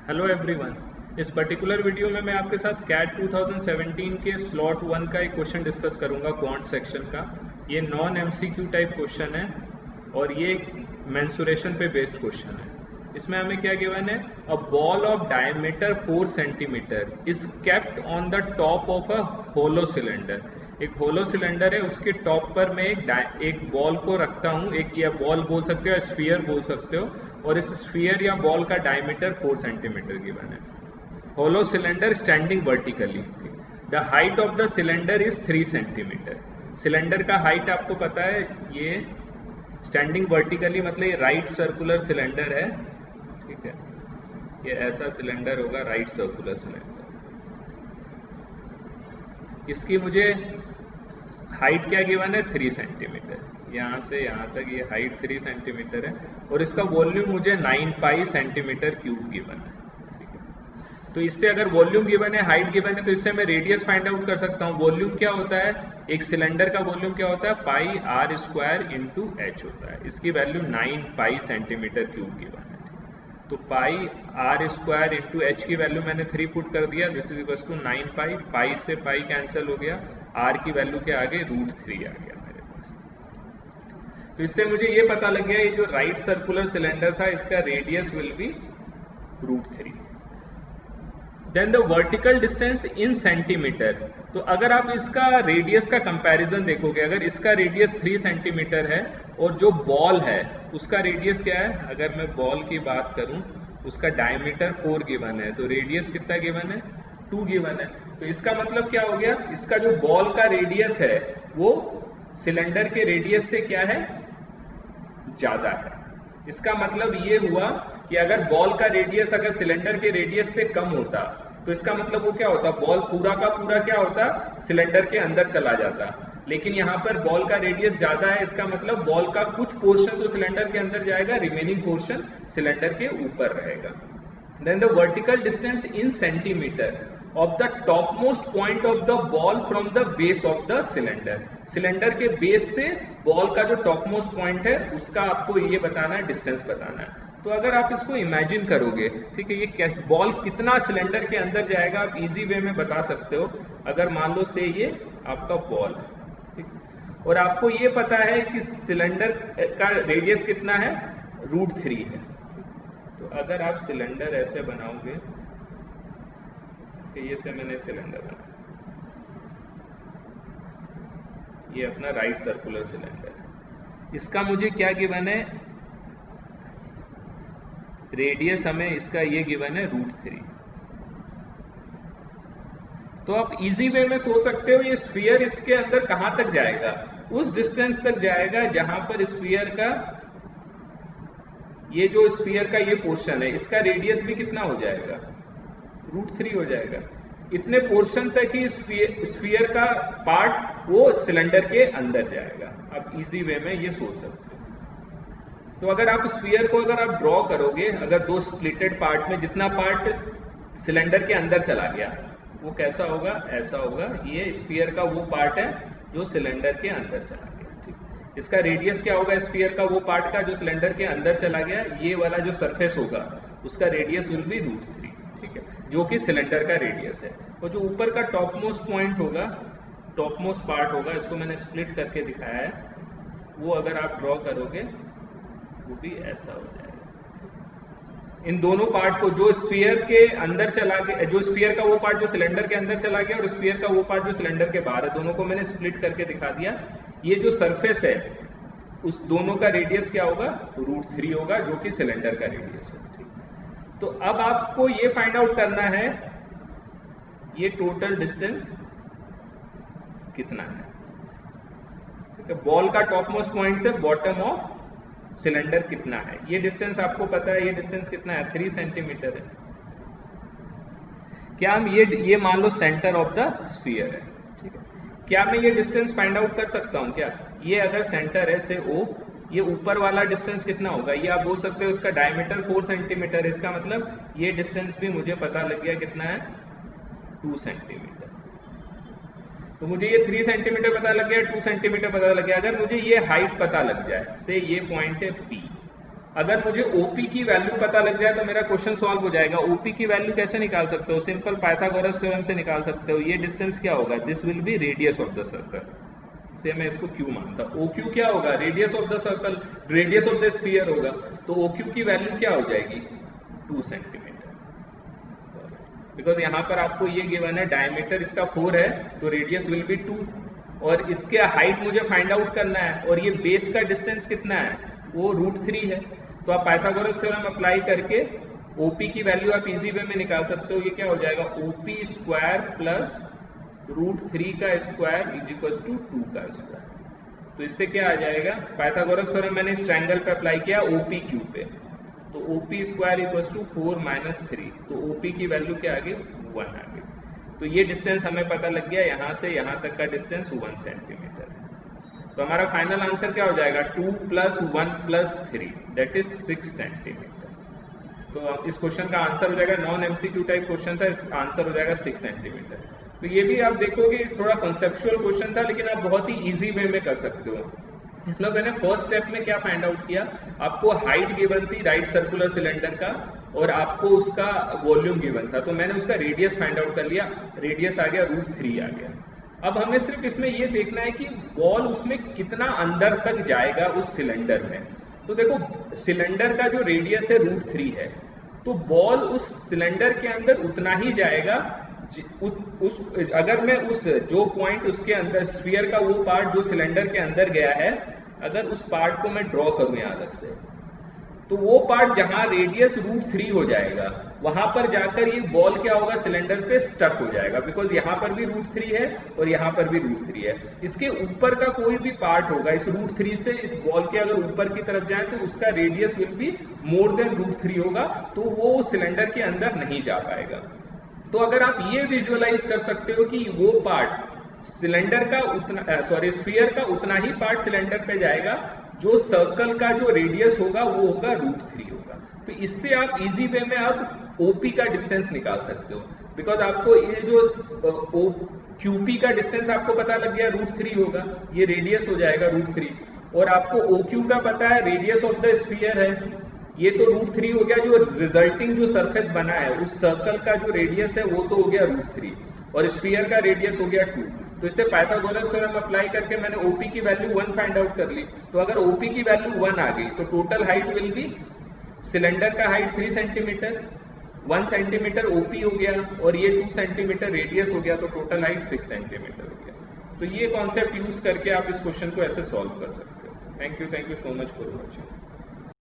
Hello everyone. इस particular video में मैं आपके साथ कैट 2017 के स्लॉट 1 का एक क्वेश्चन डिस्कस करूंगा क्वांट सेक्शन का। ये नॉन एमसीक्यू टाइप क्वेश्चन है और ये मेंसुरेशन पे बेस्ड क्वेश्चन है। इसमें हमें क्या गिवन है, a ball of diameter 4 centimetre is kept on the top of a hollow cylinder. एक होलो सिलेंडर है, उसके टॉप पर मैं एक बॉल को रखता हूँ। एक या बॉल बोल सकते हो, स्फीयर बोल सकते हो, और इस स्फीयर या बॉल का डायमीटर 4 सेंटीमीटर गिवन है। Hollow cylinder standing vertically. The height of the cylinder is 3 centimetre. Cylinder का हाइट आपको पता है, ये स्टैंडिंग वर्टिकली मतलब ये राइट सर्कुलर सिलेंडर है, ठीक है। ये ऐसा सिलेंडर होगा, राइट सर्कुलर सिलेंडर। इसकी मुझे हाइट क्या गिवन है, 3 सेंटीमीटर। यहाँ से यहाँ तक ये हाइट 3 सेंटीमीटर है और इसका वॉल्यूम मुझे 9 पाई सेंटीमीटर क्यूब गिवन है। तो इससे अगर वॉल्यूम गिवन है, हाइट गिवन है, तो इससे मैं रेडियस फाइंड आउट कर सकता हूँ। वॉल्यूम क्या होता है, एक सिलेंडर का वॉल्यूम क्या होता है, पाई आर स्क्वायर इंटू एच होता है। इसकी वैल्यू 9 पाई सेंटीमीटर क्यूब गिवन है। तो पाई आर स्क्वायर इंटू एच की वैल्यू मैंने 3 पुट कर दिया, दिस इज इक्वल टू 9 पाई। पाई से पाई कैंसिल हो गया, आर की वैल्यू के आगे √3 आ गया मेरे पास। तो इससे मुझे ये पता लग गया, ये जो राइट सर्कुलर सिलेंडर था, इसका radius will be √3। Then the vertical distance in centimetre. तो अगर आप इसका रेडियस का कंपैरिजन देखोगे, अगर इसका रेडियस 3 सेंटीमीटर है और जो बॉल है उसका रेडियस क्या है, अगर मैं बॉल की बात करूं, उसका डायमीटर 4 गिवन है, तो रेडियस कितना गिवन है, 2 गिवन है। तो इसका मतलब क्या हो गया, इसका जो बॉल का रेडियस है वो सिलेंडर के रेडियस से क्या है, ज्यादा है। इसका मतलब ये हुआ कि अगर बॉल का रेडियस अगर सिलेंडर के रेडियस से कम होता, तो इसका मतलब वो क्या होता, बॉल पूरा का पूरा क्या होता, सिलेंडर के अंदर चला जाता। लेकिन यहाँ पर बॉल का रेडियस ज्यादा है, इसका मतलब बॉल का कुछ पोर्शन तो सिलेंडर के अंदर जाएगा, रिमेनिंग पोर्शन सिलेंडर के ऊपर रहेगा। Then the vertical distance in centimetre of the topmost point of the ball from the base of the cylinder। Cylinder के बेस से बॉल का जो टॉपमोस्ट पॉइंट है उसका आपको ये बताना है, डिस्टेंस बताना है। तो अगर आप इसको इमेजिन करोगे, ठीक है, ये बॉल कितना सिलेंडर के अंदर जाएगा आप इजी वे में बता सकते हो। अगर मान लो से ये आपका बॉल है, ठीक, और आपको ये पता है कि सिलेंडर का रेडियस कितना है, √3 है। तो अगर आप सिलेंडर ऐसे बनाओगे, ये से मैंने सिलेंडर बनाया, ये अपना राइट सर्कुलर सिलेंडर है। इसका मुझे क्या गिवन है, रेडियस हमें इसका ये गिवन है √3। तो आप इजी वे में सोच सकते हो ये स्फीयर इसके अंदर कहां तक जाएगा, उस डिस्टेंस तक जाएगा जहां पर स्फीयर का ये जो स्फीयर का ये पोर्शन है, इसका रेडियस भी कितना हो जाएगा, √3 हो जाएगा। इतने पोर्शन तक ही स्फीयर का पार्ट वो सिलेंडर के अंदर जाएगा। आप इजी वे में ये सोच सकते हो। तो अगर आप स्फीयर को अगर आप ड्रॉ करोगे, अगर दो स्प्लिटेड पार्ट में जितना पार्ट सिलेंडर के अंदर चला गया वो कैसा होगा, ऐसा होगा। ये स्फीयर का वो पार्ट है जो सिलेंडर के अंदर चला गया, ठीक। इसका रेडियस क्या होगा, स्फीयर का वो पार्ट का जो सिलेंडर के अंदर चला गया, ये वाला जो सरफेस होगा उसका रेडियस विल बी √3, ठीक है, जो कि सिलेंडर का रेडियस है। और जो ऊपर का टॉपमोस्ट पॉइंट होगा, टॉपमोस्ट पार्ट होगा, इसको मैंने स्प्लिट करके दिखाया है, वो अगर आप ड्रॉ करोगे वो भी ऐसा हो जाएगा। इन दोनों पार्ट को, जो स्फीयर के अंदर चला गया, जो स्फीयर का वो पार्ट जो सिलेंडर के अंदर चला गया और स्फीयर का वो पार्ट जो सिलेंडर के बाहर है, दोनों को मैंने स्प्लिट करके दिखा दिया। ये जो सरफेस है उस दोनों का रेडियस क्या होगा, √3 होगा, जो कि सिलेंडर का रेडियस है, ठीक। तो अब आपको ये फाइंड आउट करना है ये टोटल डिस्टेंस कितना है, ठीक है। बॉल का टॉपमोस्ट पॉइंट से बॉटम ऑफ सिलेंडर कितना है, ये डिस्टेंस आपको पता है। ये डिस्टेंस कितना है, 3 सेंटीमीटर है। क्या हम ये मान लो सेंटर ऑफ द स्फीयर है, ठीक है। क्या मैं ये डिस्टेंस फाइंड आउट कर सकता हूं क्या, ये अगर सेंटर है से O, ये ऊपर वाला डिस्टेंस कितना होगा, ये आप बोल सकते हो इसका डायमीटर 4 सेंटीमीटर है। इसका मतलब ये डिस्टेंस भी मुझे पता लग गया कितना है, 2 सेंटीमीटर। तो मुझे ये 3 सेंटीमीटर पता लग गया, 2 सेंटीमीटर पता लग गया। अगर मुझे ये हाइट पता लग जाए, से ये पॉइंट है P, अगर मुझे OP की वैल्यू पता लग जाए तो मेरा क्वेश्चन सॉल्व हो जाएगा। OP की वैल्यू कैसे निकाल सकते हो? सिंपल पाइथागोरस थ्योरम से निकाल सकते हो। ये डिस्टेंस क्या होगा? This will be radius of the circle, से मैं इसको Q मानता हूँ। OQ क्या होगा? Radius of the circle, radius of the sphere होगा। तो OQ की वैल्यू क्या हो जाएगी? 2 सेंटीमीटर। बिकॉज यहाँ पर आपको ये गिवन है, डायमीटर इसका 4 है तो रेडियस विल बी 2, और इसके हाइट मुझे फाइंड आउट करना है, और ये बेस का डिस्टेंस कितना है? वो √3 है। तो आप पाइथागोरस थ्योरम अप्लाई करके OP की वैल्यू आप इजी वे में निकाल सकते हो। ये क्या हो जाएगा? OP स्क्वायर प्लस √3 का स्क्वायर इज इक्वल टू 2 का स्क्वायर। तो इससे क्या आ जाएगा? पाइथागोरस थ्योरम मैंने इस ट्रायंगल पे अप्लाई किया OPQ पे, तो OP square equal to 4 minus 3, तो OP की वैल्यू क्या आ गई? 1 आ गई। तो ये डिस्टेंस हमें पता लग गया, यहाँ से यहाँ तक का डिस्टेंस 1 सेंटीमीटर है। तो हमारा फाइनल आंसर क्या हो जाएगा? 2 + 1 + 3 दैट इज 6 सेंटीमीटर। तो इस क्वेश्चन का आंसर हो जाएगा, नॉन MCQ टाइप क्वेश्चन था, इस आंसर हो जाएगा 6 सेंटीमीटर। तो ये भी आप देखोगे थोड़ा कॉन्सेप्चुअल क्वेश्चन था, लेकिन आप बहुत ही इजी वे में कर सकते हो। इसमें मैंने फर्स्ट स्टेप में क्या फाइंड आउट किया, आपको हाइट गिवन थी राइट सर्कुलर सिलेंडर का, और आपको उसका वॉल्यूम गिवन था, तो मैंने उसका रेडियस फाइंड आउट कर लिया। रेडियस आ गया √3 आ गया। अब हमें सिर्फ इसमें ये देखना है कि बॉल उसमें कितना अंदर तक जाएगा उस सिलेंडर में। तो देखो सिलेंडर का जो रेडियस है √3 है, तो बॉल उस सिलेंडर के अंदर उतना ही जाएगा अगर मैं उस जो पॉइंट उसके अंदर स्फीयर का वो पार्ट जो सिलेंडर के अंदर गया है, अगर उस पार्ट को मैं ड्रॉ करूं यहां अलग से, तो वो पार्ट जहां रेडियस √3 हो जाएगा, वहां पर जाकर ये बॉल क्या होगा? सिलेंडर पे स्टक हो जाएगा, बिकॉज यहाँ पर भी √3 है और यहाँ पर भी √3 है। इसके ऊपर का कोई भी पार्ट होगा इस √3 से इस बॉल के अगर ऊपर की तरफ जाए तो उसका radius will be more than √3 होगा, तो वो सिलेंडर के अंदर नहीं जा पाएगा। तो अगर आप ये विजुअलाइज कर सकते हो कि वो पार्ट सिलेंडर का उतना स्फीयर का उतना ही पार्ट सिलेंडर पे जाएगा, जो सर्कल का जो रेडियस होगा वो होगा √3 होगा। तो इससे आप इजी वे में अब OP का डिस्टेंस निकाल सकते हो, बिकॉज आपको ये जो QP का डिस्टेंस आपको पता लग गया √3 होगा, ये रेडियस हो जाएगा √3, और आपको OQ का पता है रेडियस ऑफ द स्फीयर है, ये तो √3 हो गया। जो रिजल्टिंग जो सरफेस बना है उस सर्कल का जो रेडियस है वो तो हो गया √3, और स्फीयर का रेडियस हो गया 2। तो इससे पाइथागोरस थ्योरम अप्लाई करके मैंने OP की वैल्यू 1 फाइंड आउट कर ली। तो अगर OP की वैल्यू 1 आ गई तो total height will be, cylinder का हाइट 3 सेंटीमीटर, 1 सेंटीमीटर OP हो गया, और ये 2 सेंटीमीटर रेडियस हो गया, तो टोटल हाइट 6 सेंटीमीटर हो गया। तो ये कॉन्सेप्ट यूज करके आप इस क्वेश्चन को ऐसे सॉल्व कर सकते हो। Thank you so much for watching.